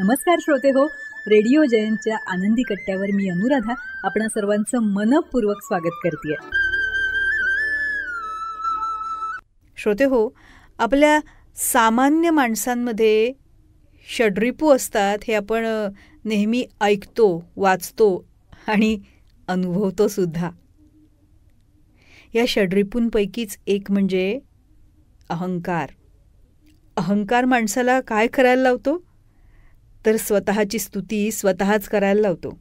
नमस्कार श्रोते हो, रेडिओ जयंतच्या आनंदी कट्ट्यावर मी अनुराधा आपणा सर्वांचं मनपूर्वक स्वागत करते. श्रोते हो, आपल्या सामान्य माणसांमध्ये षड्रिपू असतात हे आपण नेहमी ऐकतो, वाचतो आणि अनुभवतो सुद्धा. या षड्रिपूंपैकीच एक म्हणजे अहंकार. अहंकार माणसाला काय करायला लावतो तर स्वतःची स्तुती स्वतःच करायला लावतो.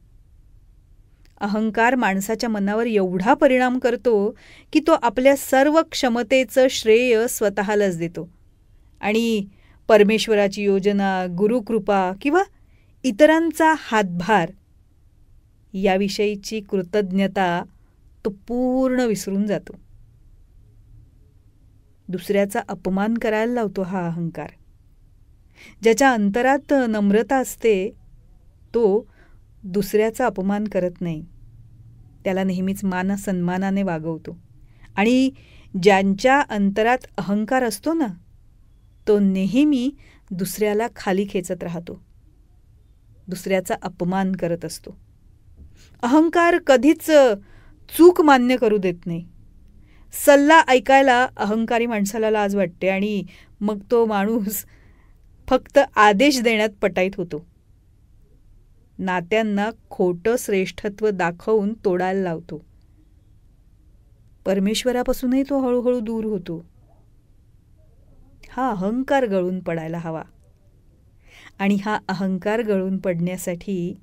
अहंकार माणसाच्या मनावर एवढा परिणाम करतो की तो आपल्या सर्व क्षमतेचं श्रेय स्वतःलाच देतो आणि परमेश्वराची योजना, गुरुकृपा किंवा इतरांचा हातभार याविषयीची कृतज्ञता तो पूर्ण विसरून जातो. दुसऱ्याचा अपमान करायला लावतो हा अहंकार. ज्याच्या अंतरात नम्रता असते तो दुसऱ्याचा अपमान करत नाही, त्याला नेहमीच मान सन्मानाने वागवतो. आणि ज्यांच्या अंतरात अहंकार असतो ना, तो नेहमी दुसऱ्याला खाली खेचत राहतो, दुसऱ्याचा अपमान करत असतो. अहंकार कधीच चूक मान्य करू देत नाही. सल्ला ऐकायला अहंकारी माणसाला लाज वाटते आणि मग तो माणूस फक्त आदेश देण्यात पटाईत होतो. नात्यांना खोटं श्रेष्ठत्व दाखवून तोडायला लावतो. परमेश्वरापासूनही तो हळूहळू दूर होतो. हा अहंकार गळून पडायला हवा. आणि हा अहंकार गळून पडण्यासाठी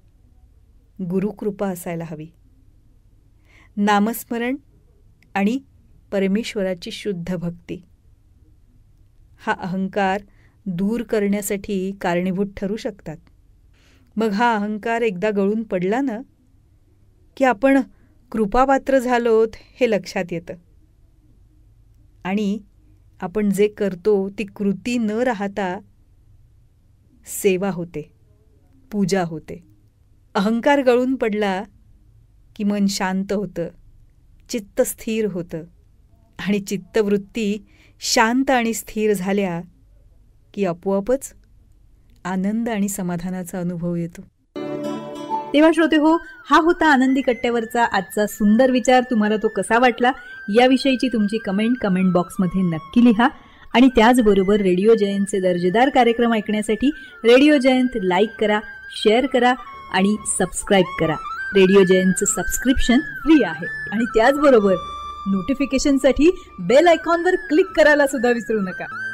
गुरुकृपा असायला हवी. नामस्मरण आणि परमेश्वराची शुद्ध भक्ती हा अहंकार दूर करण्यासाठी कारणीभूत ठरू शकतात. मग हा अहंकार एकदा गळून पडला ना की आपण कृपापात्र झालोत हे लक्षात येतं. आणि आपण जे करतो ती कृती न राहता सेवा होते, पूजा होते. अहंकार गळून पडला की मन शांत होतं, चित्त स्थिर होतं. आणि चित्तवृत्ती शांत आणि स्थिर झाल्या की आपोआपच आनंद आणि समाधानाचा अनुभव येतो. तेव्हा श्रोते हो, हा होता आनंदी कट्ट्यावरचा आजचा सुंदर विचार. तुम्हाला तो कसा वाटला याविषयीची तुमची कमेंट बॉक्समध्ये नक्की लिहा. आणि त्याचबरोबर रेडिओ जयंतचे दर्जेदार कार्यक्रम ऐकण्यासाठी रेडिओ जयंत लाईक करा, शेअर करा आणि सबस्क्राईब करा. रेडिओ जयंतचं सबस्क्रिप्शन फ्री आहे. आणि त्याचबरोबर नोटिफिकेशनसाठी बेल आयकॉनवर क्लिक करायला सुद्धा विसरू नका.